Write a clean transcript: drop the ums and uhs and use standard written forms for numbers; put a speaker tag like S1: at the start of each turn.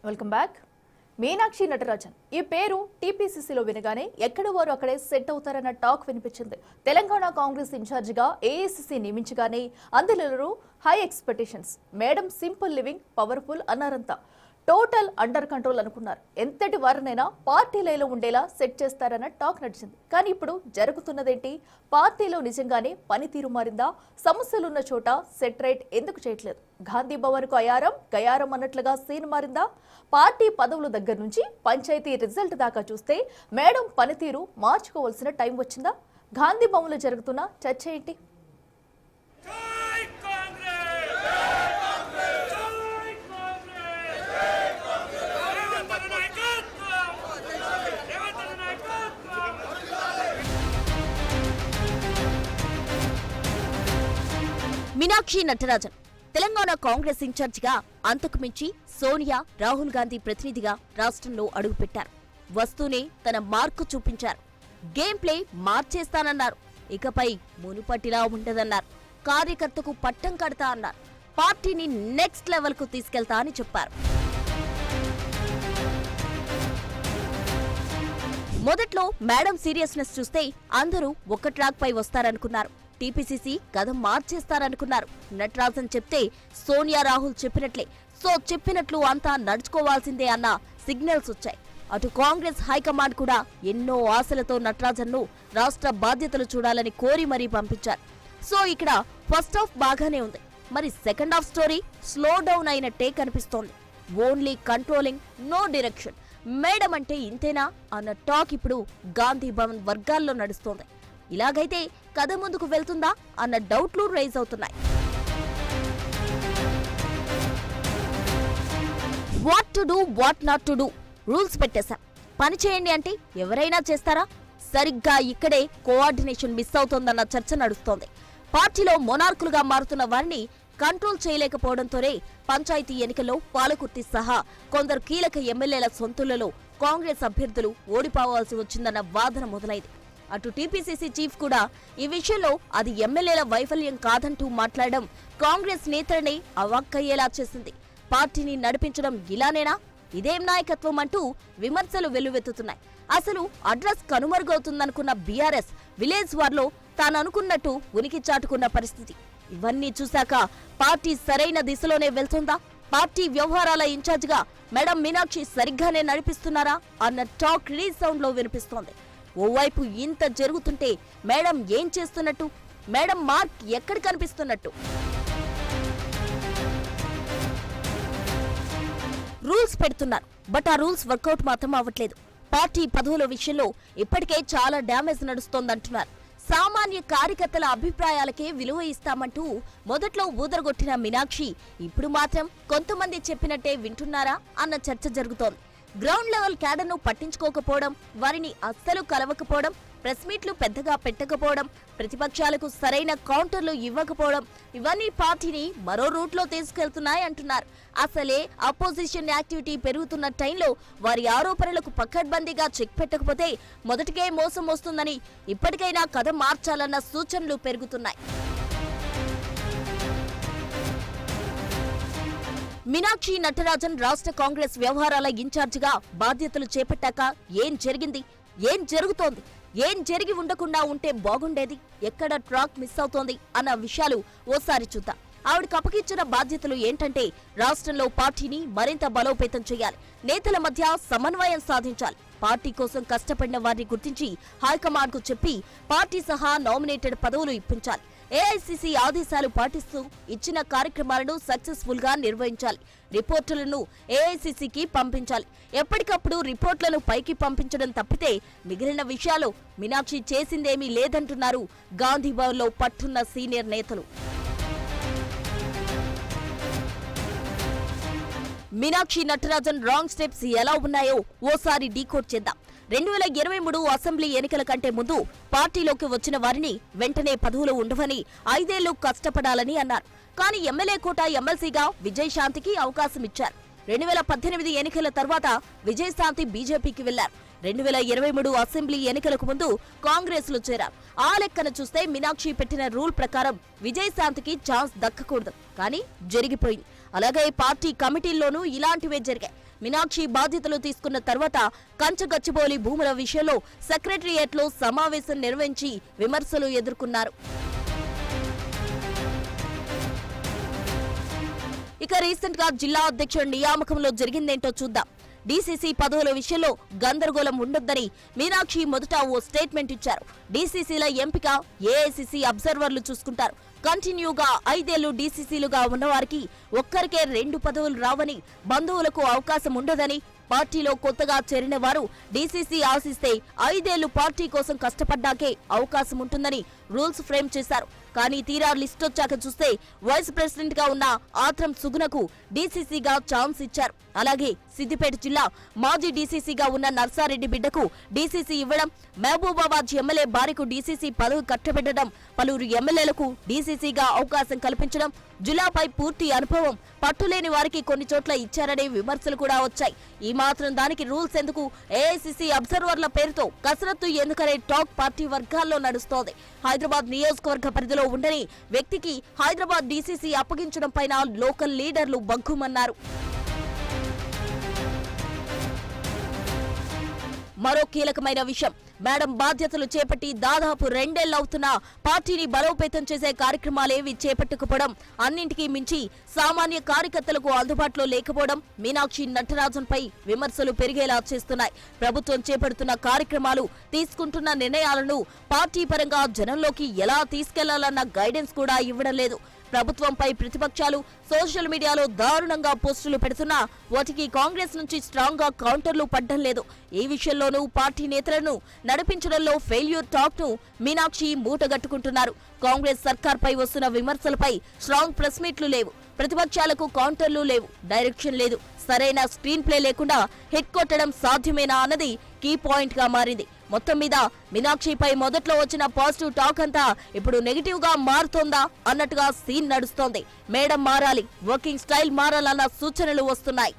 S1: Welcome back. Meenakshi Natarajan ఈ పేరు టీపీసీసీలో వినగానే ఎక్కడ వారు అక్కడే సెట్ అవుతారన్న టాక్ వినిపించింది. తెలంగాణ కాంగ్రెస్ ఇన్ఛార్జిగా ఏఐసీసీ నియమించగానే అందులో high expectations. Madam simple living, powerful అన్నారంతా. టోటల్ అండర్ కంట్రోల్ అనుకున్నారు. ఎంతటి వారినైనా పార్టీలలో ఉండేలా సెట్ చేస్తారన్న టాక్ నడిచింది. కానీ ఇప్పుడు జరుగుతున్నదేంటి? పార్టీలో నిజంగానే పనితీరు మారిందా? సమస్యలున్న చోట సెట్ రైట్ ఎందుకు చేయట్లేదు? గాంధీ భవన్కు అయారం గయారం అన్నట్లుగా సీన్ మారిందా? పార్టీ పదవుల దగ్గర నుంచి పంచాయతీ రిజల్ట్ దాకా చూస్తే మేడం పనితీరు మార్చుకోవాల్సిన టైం వచ్చిందా? గాంధీ భవన్లో జరుగుతున్న చర్చ ఏంటి?
S2: మీనాక్షి నటరాజన్ తెలంగాణ కాంగ్రెస్ ఇన్ఛార్జిగా అంతకు మించి సోనియా, రాహుల్ గాంధీ ప్రతినిధిగా రాష్ట్రంలో అడుగుపెట్టారు. వస్తూనే తన మార్కు చూపించారు. గేమ్ ప్లే మార్చేస్తానన్నారు. ఇకపై మునుపటిలా ఉండదన్నారు. కార్యకర్తకు పట్టం కడతా అన్నారు. పార్టీని నెక్స్ట్ లెవెల్ కు తీసుకెళ్తా అని చెప్పారు. మొదట్లో మేడం సీరియస్నెస్ చూస్తే అందరూ ఒక్క ట్రాక్ పై వస్తారనుకున్నారు. టీపీసీసీ కథ మార్చేస్తారనుకున్నారు. నటరాజన్ చెప్తే సోనియా, రాహుల్ చెప్పినట్లే, సో చెప్పినట్లు అంతా నడుచుకోవాల్సిందే అన్న సిగ్నల్స్ వచ్చాయి. అటు కాంగ్రెస్ హైకమాండ్ కూడా ఎన్నో ఆశలతో నటరాజన్ను రాష్ట్ర బాధ్యతలు చూడాలని కోరి మరీ పంపించారు. సో ఇక్కడ ఫస్ట్ హాఫ్ బాగానే ఉంది. మరి second half story slow down అయినట్టే కనిపిస్తోంది. Only controlling, no direction. Madam అంటే ఇంతేనా అన్న టాక్ ఇప్పుడు గాంధీ భవన్ వర్గాల్లో నడుస్తోంది. ఇలాగైతే కథ ముందుకు వెళ్తుందా అన్న డౌట్లు రైజ్ అవుతున్నాయి. What to do, what not to do rules పెట్టేశాం. పని చేయండి అంటే ఎవరైనా చేస్తారా? సరిగ్గా ఇక్కడే కోఆర్డినేషన్ మిస్ అవుతోందన్న చర్చ నడుస్తోంది. పార్టీలో మొనార్కులుగా మారుతున్న వారిని కంట్రోల్ చేయలేకపోవడంతోనే పంచాయతీ ఎన్నికల్లో పాలకుర్తి సహా కొందరు కీలక ఎమ్మెల్యేల సొంతులలో కాంగ్రెస్ అభ్యర్థులు ఓడిపోవాల్సి వచ్చిందన్న వాదన మొదలైంది. అటు టీపీసీసీ చీఫ్ కూడా ఈ విషయంలో అది ఎమ్మెల్యేల వైఫల్యం కాదంటూ మాట్లాడడం కాంగ్రెస్ నేతలనే అవాక్కయ్యేలా చేసింది. పార్టీని నడిపించడం ఇలానేనా? ఇదేం నాయకత్వం అంటూ విమర్శలు వెల్లువెత్తుతున్నాయి. అసలు అడ్రస్ కనుమరుగవుతుందనుకున్న బీఆర్ఎస్ విలేజ్ వార్లో తాననుకున్నట్టు ఉనికి చాటుకున్న పరిస్థితి. ఇవన్నీ చూశాక పార్టీ సరైన దిశలోనే వెళ్తుందా? పార్టీ వ్యవహారాల ఇన్ఛార్జిగా మేడం మీనాక్షి సరిగ్గానే నడిపిస్తున్నారా అన్న టాక్ రీసౌండ్ లో వినిపిస్తోంది. ఓవైపు ఇంత జరుగుతుంటే మేడం ఏం చేస్తున్నట్టు? మేడం మార్క్ ఎక్కడ కనిపిస్తున్నట్టు? రూల్స్ పెడుతున్నారు, బట్ ఆ రూల్స్ వర్కౌట్ మాత్రం అవ్వట్లేదు. పార్టీ పదవుల విషయంలో ఇప్పటికే చాలా డ్యామేజ్ నడుస్తోందంటున్నారు. సామాన్య కార్యకర్తల అభిప్రాయాలకే విలువ ఇస్తామంటూ మొదట్లో ఊదరగొట్టిన మీనాక్షి ఇప్పుడు మాత్రం కొంతమంది చెప్పినట్టే వింటున్నారా అన్న చర్చ జరుగుతోంది. గ్రౌండ్ లెవెల్ క్యాడర్ను పట్టించుకోకపోవడం, వారిని అస్సలు కలవకపోవడం, ప్రెస్ మీట్లు పెద్దగా పెట్టకపోవడం, ప్రతిపక్షాలకు సరైన కౌంటర్లు ఇవ్వకపోవడం, ఇవన్నీ పార్టీని మరో రూట్లో తీసుకెళ్తున్నాయి అంటున్నారు. అసలే అపోజిషన్ యాక్టివిటీ పెరుగుతున్న టైంలో వారి ఆరోపణలకు పకడ్బందీగా చెక్ పెట్టకపోతే మొదటికే మోసం వస్తుందని ఇప్పటికైనా కథ మార్చాలన్న సూచనలు పెరుగుతున్నాయి. మీనాక్షి నటరాజన్ రాష్ట్ర కాంగ్రెస్ వ్యవహారాల ఇన్ఛార్జిగా బాధ్యతలు చేపట్టాక ఏం జరిగింది, ఏం జరుగుతోంది, ఏం జరిగి ఉండకుండా ఉంటే బాగుండేది, ఎక్కడ ట్రాక్ మిస్ అవుతోంది అన్న విషయాలు ఓసారి చూద్దాం. ఆవిడకు అప్పగించిన బాధ్యతలు ఏంటంటే రాష్ట్రంలో పార్టీని మరింత బలోపేతం చేయాలి, నేతల మధ్య సమన్వయం సాధించాలి, పార్టీ కోసం కష్టపడిన వారిని గుర్తించి హైకమాండ్ కు చెప్పి పార్టీ సహా నామినేటెడ్ పదవులు ఇప్పించాలి, ఏఐసీసీ ఆదేశాలు పాటిస్తూ ఇచ్చిన కార్యక్రమాలను సక్సెస్ఫుల్ గా నిర్వహించాలి, రిపోర్టులను ఏఐసీసీకి పంపించాలి. ఎప్పటికప్పుడు రిపోర్టులను పైకి పంపించడం తప్పితే మిగిలిన విషయాలు మీనాక్షి చేసిందేమీ లేదంటున్నారు గాంధీ భవన్ లో పట్టున్న సీనియర్ నేతలు. మీనాక్షి నటరాజన్ రాంగ్ స్టెప్స్ ఎలా ఉన్నాయో ఓసారి డీకోడ్ చేద్దాం. 2023 అసెంబ్లీ ఎన్నికల కంటే ముందు పార్టీలోకి వచ్చిన వారిని వెంటనే పదవులు ఉండవని, 5 ఏళ్లు కష్టపడాలని అన్నారు. కానీ ఎమ్మెల్యే కోట ఎమ్మెల్సీగా విజయశాంతికి అవకాశం ఇచ్చారు. 2018 ఎన్నికల తర్వాత విజయశాంతి బీజేపీకి వెళ్లారు. 2023 అసెంబ్లీ ఎన్నికలకు ముందు కాంగ్రెస్ లో చేరారు. ఆ లెక్కన చూస్తే మీనాక్షి పెట్టిన రూల్ ప్రకారం విజయశాంతికి ఛాన్స్ దక్కకూడదు, కానీ జరిగిపోయింది. అలాగే పార్టీ కమిటీల్లోనూ ఇలాంటివే జరిగాయి. మీనాక్షి బాధ్యతలు తీసుకున్న తర్వాత కంచగచ్చిబౌలి భూముల విషయంలో సెక్రటరియేట్ లో సమావేశం నిర్వహించి విమర్శలు ఎదుర్కొన్నారు. ఇక రీసెంట్ గా జిల్లా అధ్యక్షుడి నియామకంలో జరిగిందేంటో చూద్దాం. డీసీసీ పదవుల విషయంలో గందరగోళం ఉండొద్దని మీనాక్షి మొదట ఓ స్టేట్మెంట్ ఇచ్చారు. డీసీసీల ఎంపిక ఏఐసీసీ అబ్జర్వర్లు చూసుకుంటారు. కంటిన్యూగా 5 ఏళ్లు డీసీసీలుగా ఉన్నవారికి ఒక్కరికే 2 పదవులు రావని, బంధువులకు అవకాశం ఉండదని, పార్టీలో కొత్తగా చేరిన వారు డీసీసీ ఆశిస్తే 5 ఏళ్లు పార్టీ కోసం కష్టపడ్డాకే అవకాశం ఉంటుందని రూల్స్ ఫ్రేమ్ చేశారు. కానీ తీరా లిస్ట్ వచ్చాక చూస్తే వైస్ ప్రెసిడెంట్ గా ఉన్న ఆత్రం సుగుణకు డీసీసీగా ఛాన్స్ ఇచ్చారు. అలాగే సిద్దిపేట జిల్లా మాజీ డీసీసీగా ఉన్న నర్సారెడ్డి బిడ్డకు డీసీసీ ఇవ్వడం, మహబూబాబాద్ ఎమ్మెల్యే భార్యకు డీసీసీ పదవి కట్టబెట్టడం, పలువురు ఎమ్మెల్యేలకు డీసీసీగా అవకాశం కల్పించడం, జిల్లాపై పూర్తి అనుభవం, పట్టులేని వారికి కొన్ని చోట్ల ఇచ్చారనే విమర్శలు కూడా వచ్చాయి. ఈ మాత్రం దానికి రూల్స్ ఎందుకు, ఏఐసీసీ అబ్జర్వర్ల పేరుతో కసరత్తు ఎందుకనే టాక్ పార్టీ వర్గాల్లో నడుస్తోంది. హైదరాబాద్ నియోజకవర్గ పరిధిలో ఉండని వ్యక్తికి హైదరాబాద్ డీసీసీ అప్పగించడం పైన లోకల్ లీడర్లు బగ్గుమన్నారు. మరో కీలకమైన విషయం, మేడం బాధ్యతలు చేపట్టి దాదాపు 2 ఏళ్లవుతున్నా పార్టీని బలోపేతం చేసే కార్యక్రమాలేవి చేపట్టకపోవడం, అన్నింటికీ మించి సామాన్య కార్యకర్తలకు అందుబాటులో లేకపోవడం మీనాక్షి నటరాజన్పై విమర్శలు పెరిగేలా చేస్తున్నాయి. ప్రభుత్వం చేపడుతున్న కార్యక్రమాలు, తీసుకుంటున్న నిర్ణయాలను పార్టీ పరంగా జనంలోకి ఎలా తీసుకెళ్లాలన్న గైడెన్స్ కూడా ఇవ్వడం లేదు. ప్రభుత్వంపై ప్రతిపక్షాలు సోషల్ మీడియాలో దారుణంగా పోస్టులు పెడుతున్నా వాటికి కాంగ్రెస్ నుంచి స్ట్రాంగ్ గా కౌంటర్లు పడ్డం లేదు. ఈ విషయంలోనూ పార్టీ నేతలను నడిపించడంలో ఫెయిల్యూర్ టాక్ ను మీనాక్షి మూటగట్టుకుంటున్నారు. కాంగ్రెస్ సర్కార్పై వస్తున్న విమర్శలపై స్ట్రాంగ్ ప్రెస్ మీట్లు లేవు, ప్రతిపక్షాలకు కౌంటర్లు లేవు, డైరెక్షన్ లేదు. సరైన స్క్రీన్ ప్లే లేకుండా హిట్ కొట్టడం సాధ్యమేనా అన్నది కీ పాయింట్ గా మారింది. మొత్తం మీద మీనాక్షిపై మొదట్లో వచ్చిన పాజిటివ్ టాక్ అంతా ఇప్పుడు నెగిటివ్ గా మారుతోందా అన్నట్టుగా సీన్ నడుస్తోంది. మేడం మారాలి, వర్కింగ్ స్టైల్ మారాలన్న సూచనలు వస్తున్నాయి.